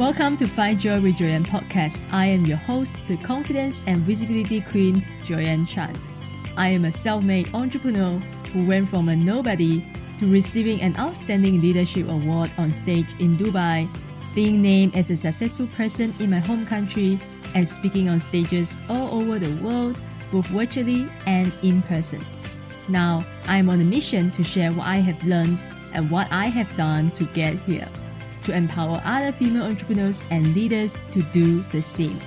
Welcome to Find Joy with Joyan podcast. I am your host, the confidence and visibility queen, Joyan Chan. I am a self-made entrepreneur who went from a nobody to receiving an outstanding leadership award on stage in Dubai, being named as a successful person in my home country, and speaking on stages all over the world, both virtually and in person. Now, I am on a mission to share what I have learned and what I have done to get here, to empower other female entrepreneurs and leaders to do the same,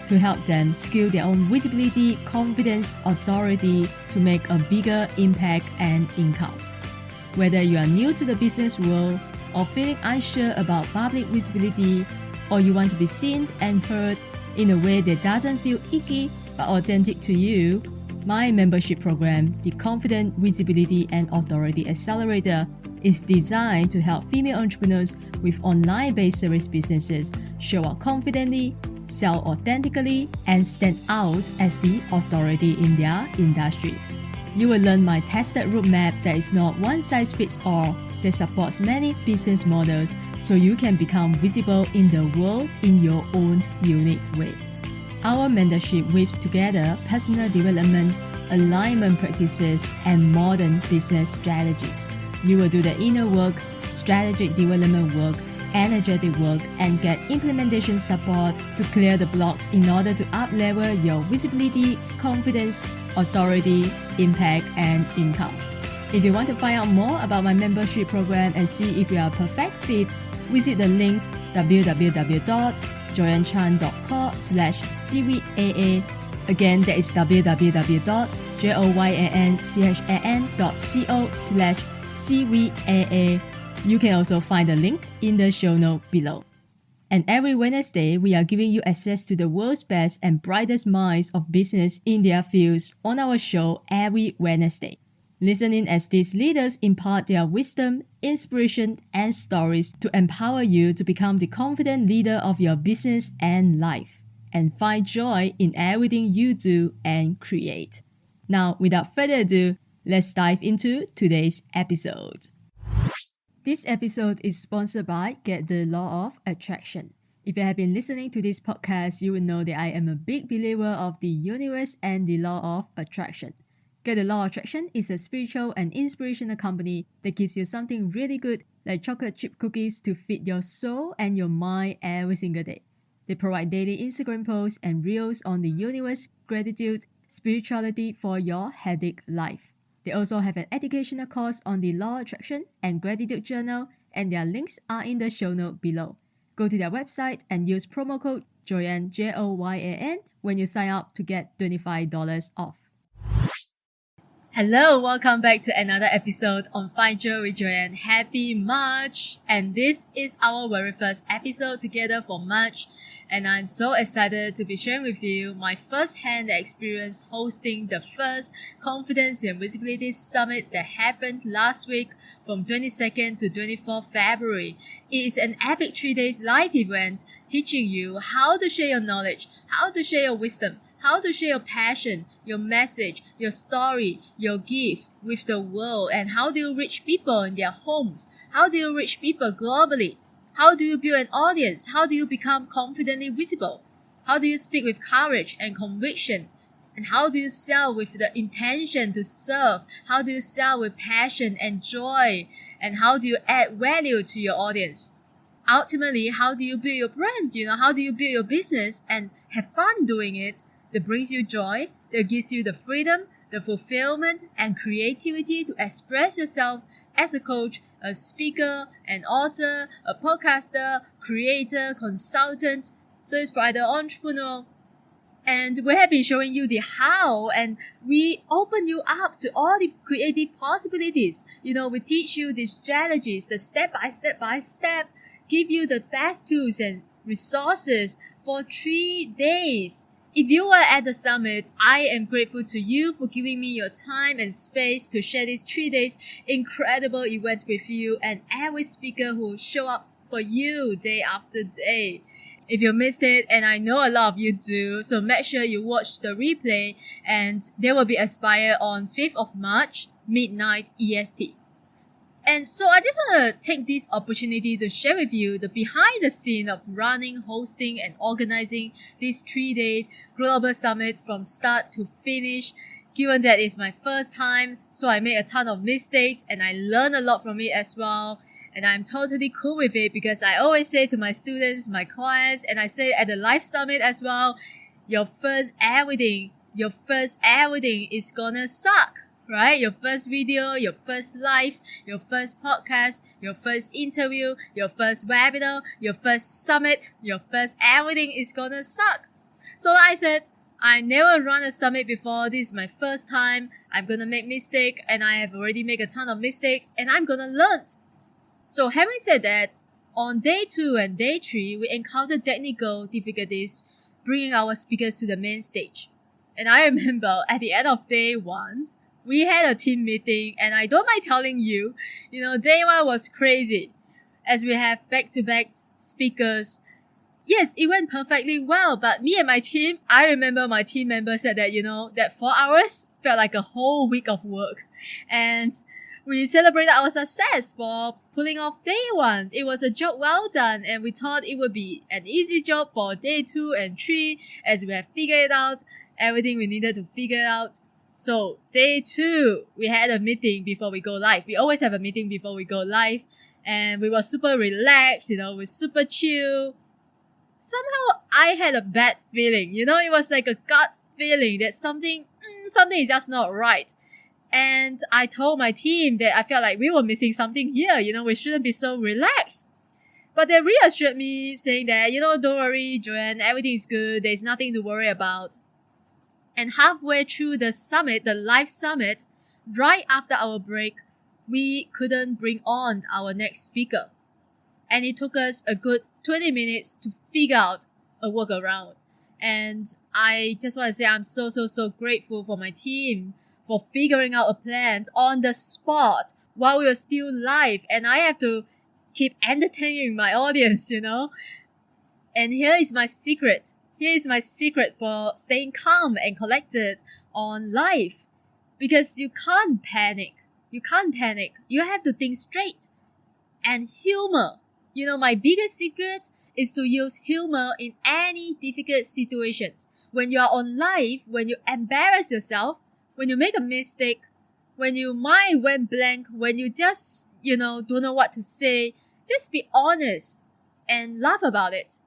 to help them scale their own visibility, confidence, authority to make a bigger impact and income. Whether you are new to the business world or feeling unsure about public visibility, or you want to be seen and heard in a way that doesn't feel icky but authentic to you, my membership program, the Confident Visibility and Authority Accelerator, is designed to help female entrepreneurs with online-based service businesses show up confidently, sell authentically, and stand out as the authority in their industry. You will learn my tested roadmap that is not one-size-fits-all, that supports many business models so you can become visible in the world in your own unique way. Our mentorship weaves together personal development, alignment practices, and modern business strategies. You will do the inner work, strategic development work, energetic work, and get implementation support to clear the blocks in order to up-level your visibility, confidence, authority, impact, and income. If you want to find out more about my membership program and see if you are a perfect fit, visit the link www.joyanchan.com/CVAA. Again, that is www.joyanchan.co/CVAA. You can also find the link in the show note below. And every Wednesday, we are giving you access to the world's best and brightest minds of business in their fields on our show every Wednesday. Listen in as these leaders impart their wisdom, inspiration, and stories to empower you to become the confident leader of your business and life, and find joy in everything you do and create. Now, without further ado, let's dive into today's episode. This episode is sponsored by Get the Law of Attraction. If you have been listening to this podcast, you will know that I am a big believer of the universe and the law of attraction. Get the Law of Attraction is a spiritual and inspirational company that gives you something really good like chocolate chip cookies to feed your soul and your mind every single day. They provide daily Instagram posts and reels on the universe, gratitude, spirituality for your headache life. They also have an educational course on the Law of Attraction and Gratitude Journal, and their links are in the show note below. Go to their website and use promo code JOYAN, Joyan, when you sign up to get $25 off. Hello, welcome back to another episode on Find Joy with Joyan. Happy March! And this is our very first episode together for March. And I'm so excited to be sharing with you my first-hand experience hosting the first Confidence and Visibility Summit that happened last week from 22nd to 24th February. It is an epic 3 days live event teaching you how to share your knowledge, how to share your wisdom, how to share your passion, your message, your story, your gift with the world, and how do you reach people in their homes? How do you reach people globally? How do you build an audience? How do you become confidently visible? How do you speak with courage and conviction? And how do you sell with the intention to serve? How do you sell with passion and joy? And how do you add value to your audience? Ultimately, how do you build your brand? How do you build your business and have fun doing it? That brings you joy, that gives you the freedom, the fulfillment, and creativity to express yourself as a coach, a speaker, an author, a podcaster, creator, consultant, service provider, entrepreneur. And we have been showing you the how, and we open you up to all the creative possibilities. We teach you the strategies, the step by step, give you the best tools and resources for 3 days. If you were at the summit, I am grateful to you for giving me your time and space to share this 3 days incredible event with you and every speaker who show up for you day after day. If you missed it, and I know a lot of you do, so make sure you watch the replay, and they will be expired on 5th of March, midnight EST. And so I just want to take this opportunity to share with you the behind the scene of running, hosting, and organizing this 3-day global summit from start to finish. Given that it's my first time, so I made a ton of mistakes and I learned a lot from it as well. And I'm totally cool with it because I always say to my students, my clients, and I say at the live summit as well, your first everything is gonna suck. Right? Your first video, your first live, your first podcast, your first interview, your first webinar, your first summit, your first everything is gonna suck. So like I said, I never run a summit before. This is my first time. I'm gonna make mistake and I have already made a ton of mistakes and I'm gonna learn. So having said that, on day 2 and day 3, we encountered technical difficulties bringing our speakers to the main stage. And I remember at the end of day 1, we had a team meeting and I don't mind telling you, day 1 was crazy as we have back-to-back speakers. Yes, it went perfectly well, but me and my team, I remember my team member said that, that 4 hours felt like a whole week of work. And we celebrated our success for pulling off day 1. It was a job well done and we thought it would be an easy job for day 2 and 3 as we have figured out everything we needed to figure out. So day 2, we had a meeting before we go live. We always have a meeting before we go live. And we were super relaxed, we're super chill. Somehow I had a bad feeling, it was like a gut feeling that something is just not right. And I told my team that I felt like we were missing something here, we shouldn't be so relaxed. But they reassured me saying that, don't worry, Joyan, everything is good. There's nothing to worry about. And halfway through the summit, the live summit, right after our break, we couldn't bring on our next speaker. And it took us a good 20 minutes to figure out a workaround. And I just want to say I'm so grateful for my team for figuring out a plan on the spot while we were still live. And I have to keep entertaining my audience, And here is my secret. Here is my secret for staying calm and collected on live. Because you can't panic. You have to think straight. And humor. My biggest secret is to use humor in any difficult situations. When you are on live, when you embarrass yourself, when you make a mistake, when your mind went blank, when you just, don't know what to say, just be honest and laugh about it.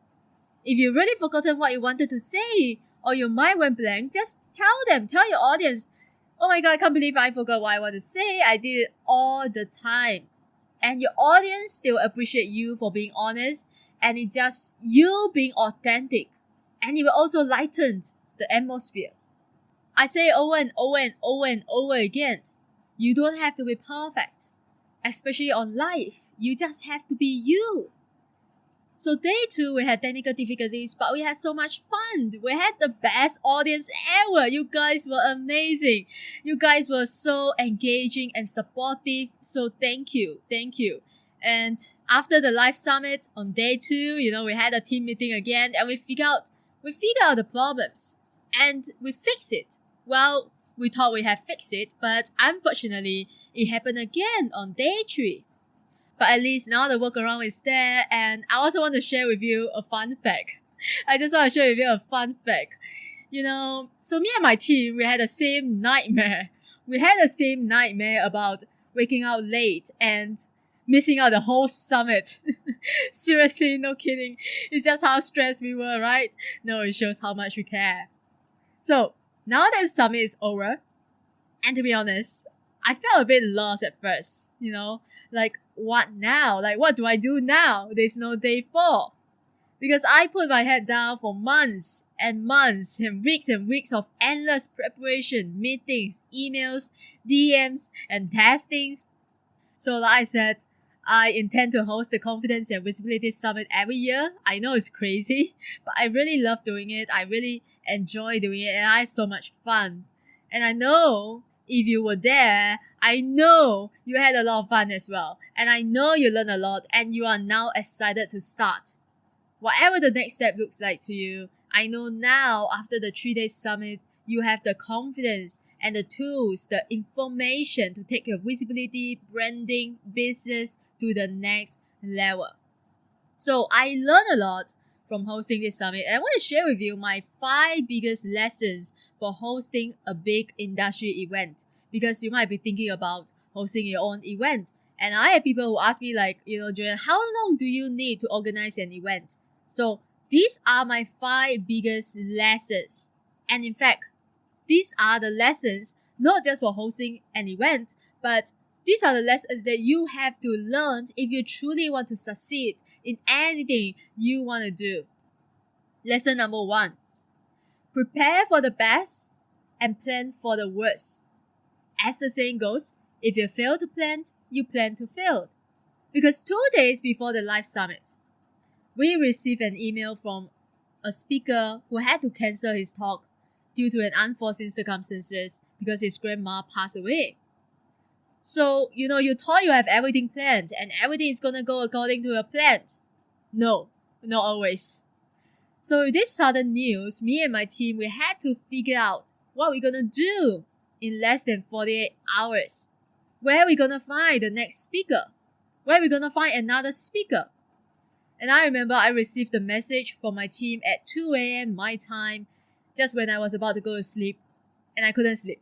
If you really forgotten what you wanted to say or your mind went blank, just tell your audience, oh my God, I can't believe I forgot what I want to say. I did it all the time. And your audience, they will appreciate you for being honest and it's just you being authentic. And it will also lighten the atmosphere. I say over and over again, you don't have to be perfect. Especially on live, you just have to be you. So day 2, we had technical difficulties, but we had so much fun. We had the best audience ever. You guys were amazing. You guys were so engaging and supportive. So thank you. And after the live summit on day 2, we had a team meeting again and we figured out the problems and we fixed it. Well, we thought we had fixed it, but unfortunately, it happened again on day 3. But at least now the workaround is there, and I also want to share with you a fun fact. I just want to share with you a fun fact. So me and my team, we had the same nightmare. We had the same nightmare about waking up late and missing out the whole summit. Seriously, no kidding. It's just how stressed we were, right? No, it shows how much we care. So now that the summit is over, and to be honest, I felt a bit lost at first, like what now? Like what do I do now? There's no day 4. Because I put my head down for months and weeks of endless preparation, meetings, emails, DMs, and testings. So like I said, I intend to host the Confidence and Visibility Summit every year. I know it's crazy, but I really love doing it. I really enjoy doing it and I had so much fun. And I know if you were there, I know you had a lot of fun as well. And I know you learned a lot and you are now excited to start. Whatever the next step looks like to you, I know now after the 3-day summit, you have the confidence and the tools, the information to take your visibility, branding, business to the next level. So I learned a lot from hosting this summit, and I want to share with you my 5 biggest lessons for hosting a big industry event, because you might be thinking about hosting your own event. And I have people who ask me like, Joyan, how long do you need to organize an event? So these are my 5 biggest lessons. And in fact, these are the lessons not just for hosting an event, but these are the lessons that you have to learn if you truly want to succeed in anything you want to do. Lesson number 1. Prepare for the best and plan for the worst. As the saying goes, if you fail to plan, you plan to fail. Because 2 days before the live summit, we received an email from a speaker who had to cancel his talk due to an unforeseen circumstances because his grandma passed away. So, you thought you have everything planned and everything is going to go according to your plan. No, not always. So with this sudden news, me and my team, we had to figure out what we're going to do in less than 48 hours. Where are we going to find the next speaker? Where are we going to find another speaker? And I remember I received a message from my team at 2 a.m. my time, just when I was about to go to sleep, and I couldn't sleep.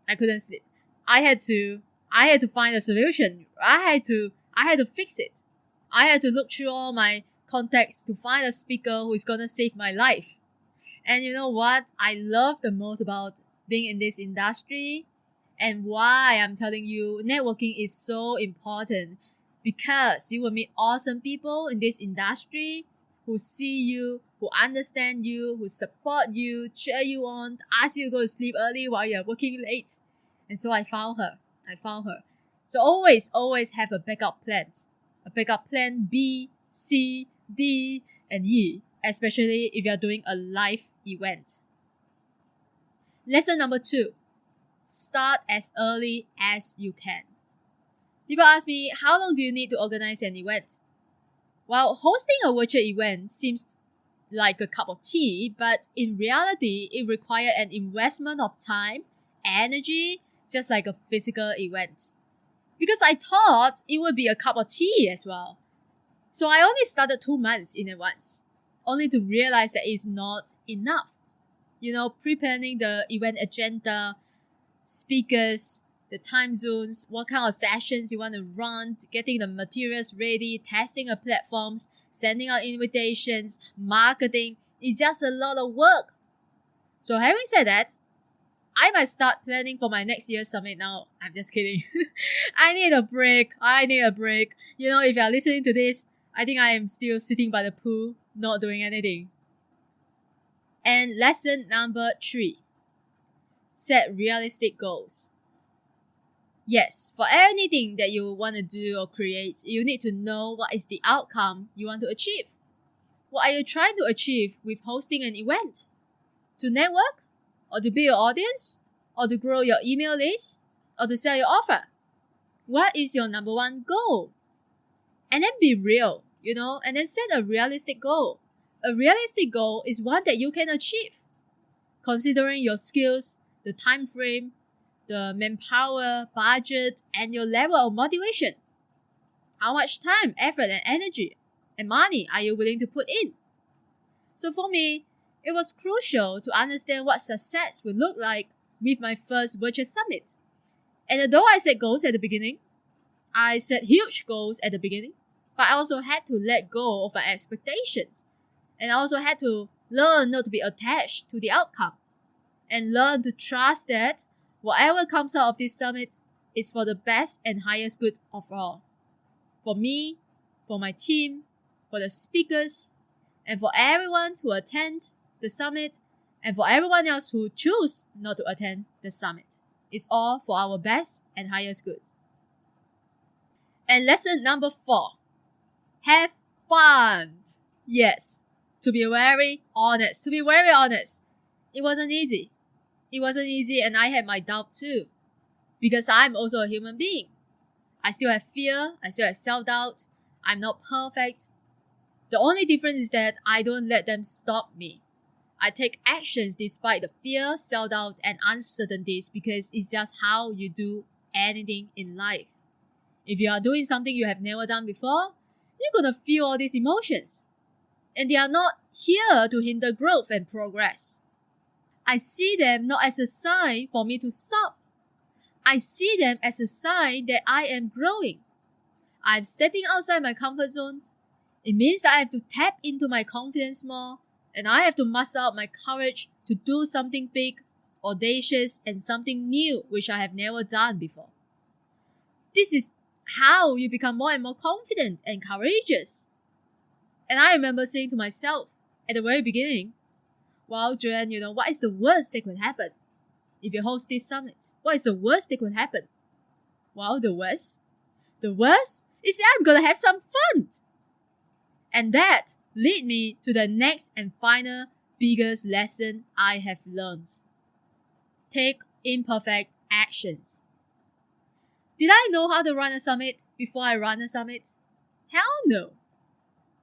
I had to find a solution. I had to fix it. I had to look through all my contacts to find a speaker who is gonna save my life. And you know what I love the most about being in this industry, and why I'm telling you networking is so important, because you will meet awesome people in this industry who see you, who understand you, who support you, cheer you on, ask you to go to sleep early while you're working late. And so I found her. So always have a backup plan. A backup plan B, C, D, and E, especially if you're doing a live event. Lesson number 2. Start as early as you can. People ask me, how long do you need to organize an event? Well, hosting a virtual event seems like a cup of tea, but in reality, it requires an investment of time, energy, just like a physical event. Because I thought it would be a cup of tea as well. So I only started 2 months in advance, only to realize that it's not enough. Pre-planning the event agenda, speakers, the time zones, what kind of sessions you want to run, getting the materials ready, testing the platforms, sending out invitations, marketing. It's just a lot of work. So having said that, I might start planning for my next year's summit now. I'm just kidding. I need a break. If you're listening to this, I think I am still sitting by the pool, not doing anything. And lesson number 3. Set realistic goals. Yes, for anything that you want to do or create, you need to know what is the outcome you want to achieve. What are you trying to achieve with hosting an event? To network? Or to build your audience? Or to grow your email list? Or to sell your offer? What is your number 1 goal? And then be real, and then set a realistic goal. A realistic goal is one that you can achieve, considering your skills, the time frame, the manpower, budget, and your level of motivation. How much time, effort, and energy and money are you willing to put in? So for me, it was crucial to understand what success would look like with my first virtual summit. And although I set goals at the beginning, I set huge goals at the beginning, but I also had to let go of my expectations. And I also had to learn not to be attached to the outcome, and learn to trust that whatever comes out of this summit is for the best and highest good of all. For me, for my team, for the speakers, and for everyone who attend the summit, and for everyone else who choose not to attend the summit. It's all for our best and highest good. And lesson number 4. Have fun. Yes, to be very honest. It wasn't easy. And I had my doubt too, because I'm also a human being. I still have fear, I still have self-doubt, I'm not perfect. The only difference is that I don't let them stop me. I take actions despite the fear, self-doubt, and uncertainties because it's just how you do anything in life. If you are doing something you have never done before, you're gonna feel all these emotions. And they are not here to hinder growth and progress. I see them not as a sign for me to stop. I see them as a sign that I am growing. I'm stepping outside my comfort zone. It means that I have to tap into my confidence more, and I have to muster out my courage to do something big, audacious, and something new which I have never done before. This is how you become more and more confident and courageous. And I remember saying to myself at the very beginning, well, Joyan, what is the worst that could happen if you host this summit? What is the worst that could happen? Well, the worst is that I'm gonna have some fun. And that lead me to the next and final biggest lesson I have learned. Take imperfect actions. Did I know how to run a summit before I ran a summit? Hell no.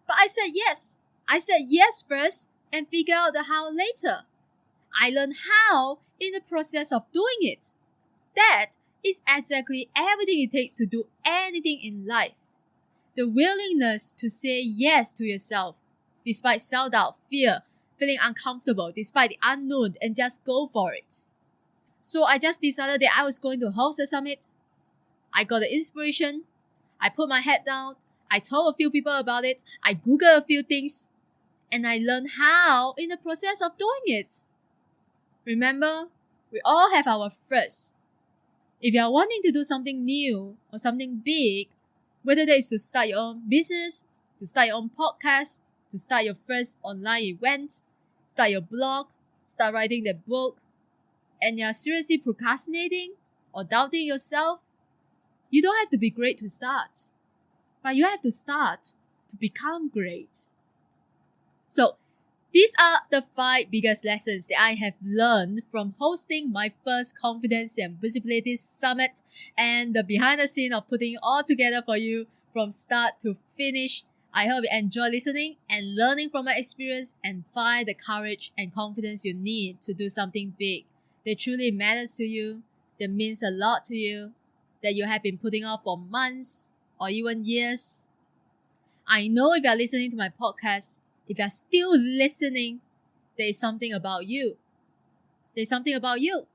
But I said yes. I said yes first and figure out the how later. I learned how in the process of doing it. That is exactly everything it takes to do anything in life. The willingness to say yes to yourself, despite self-doubt, fear, feeling uncomfortable, despite the unknown, and just go for it. So I just decided that I was going to host a summit. I got the inspiration. I put my head down. I told a few people about it. I Googled a few things. And I learned how in the process of doing it. Remember, we all have our first. If you are wanting to do something new or something big, whether that is to start your own business, to start your own podcast, to start your first online event, start your blog, start writing that book, and you're seriously procrastinating or doubting yourself, you don't have to be great to start, but you have to start to become great. So, these are the 5 biggest lessons that I have learned from hosting my first Confidence and Visibility Summit and the behind the scene of putting it all together for you from start to finish. I hope you enjoy listening and learning from my experience and find the courage and confidence you need to do something big that truly matters to you, that means a lot to you, that you have been putting off for months or even years. I know if you are listening to my podcast, if you're still listening, there is something about you. There's something about you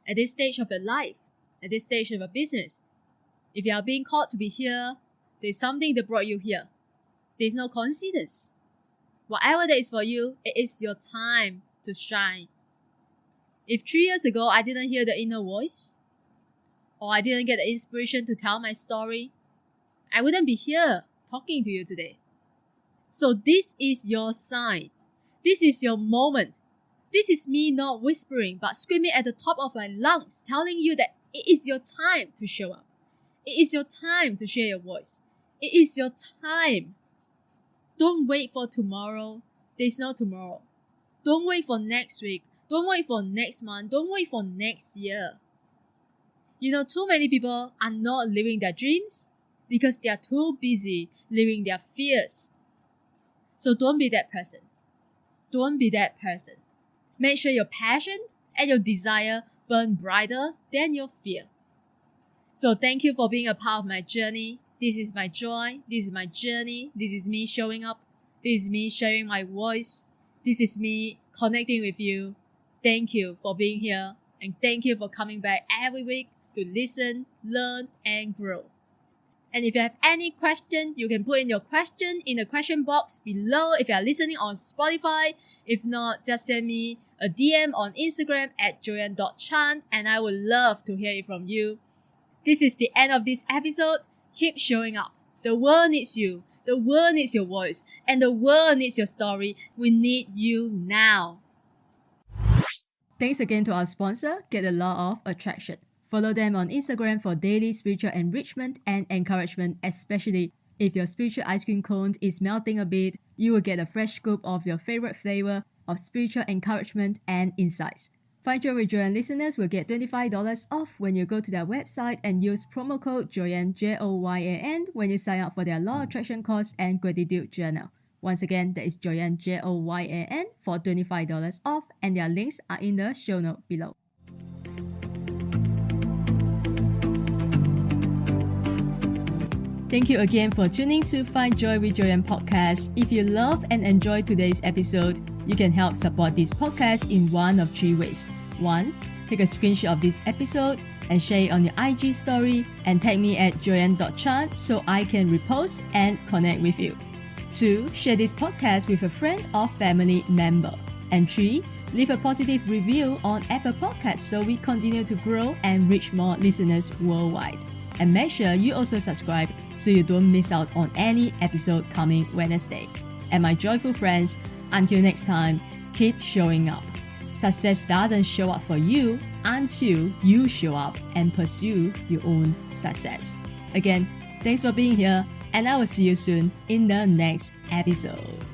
at this stage of your life, at this stage of your business. If you are being called to be here, there's something that brought you here. There's no coincidence. Whatever that is for you, it is your time to shine. If 3 years ago I didn't hear the inner voice, or I didn't get the inspiration to tell my story, I wouldn't be here talking to you today. So this is your sign. This is your moment. This is me not whispering but screaming at the top of my lungs, telling you that it is your time to show up. It is your time to share your voice. It is your time. Don't wait for tomorrow. There's no tomorrow. Don't wait for next week. Don't wait for next month. Don't wait for next year. Too many people are not living their dreams because they are too busy living their fears. So don't be that person. Don't be that person. Make sure your passion and your desire burn brighter than your fear. So thank you for being a part of my journey. This is my joy. This is my journey. This is me showing up. This is me sharing my voice. This is me connecting with you. Thank you for being here. And thank you for coming back every week to listen, learn, and grow. And if you have any question, you can put in your question in the question box below if you are listening on Spotify. If not, just send me a DM on Instagram at joyan.chan and I would love to hear it from you. This is the end of this episode. Keep showing up. The world needs you. The world needs your voice. And the world needs your story. We need you now. Thanks again to our sponsor, Get the Law of Attraction. Follow them on Instagram for daily spiritual enrichment and encouragement, especially if your spiritual ice cream cone is melting a bit, you will get a fresh scoop of your favorite flavor of spiritual encouragement and insights. Find Joy with Joyan listeners will get $25 off when you go to their website and use promo code Joyan, Joyan, when you sign up for their Law of Attraction course and gratitude journal. Once again, that is Joyan, Joyan, for $25 off, and their links are in the show note below. Thank you again for tuning to Find Joy with Joyan podcast. If you love and enjoy today's episode, you can help support this podcast in one of three ways. 1. Take a screenshot of this episode and share it on your IG story and tag me at joyan.chan so I can repost and connect with you. 2. Share this podcast with a friend or family member. And 3. Leave a positive review on Apple Podcasts so we continue to grow and reach more listeners worldwide. And make sure you also subscribe so you don't miss out on any episode coming Wednesday. And my joyful friends, until next time, keep showing up. Success doesn't show up for you until you show up and pursue your own success. Again, thanks for being here, and I will see you soon in the next episode.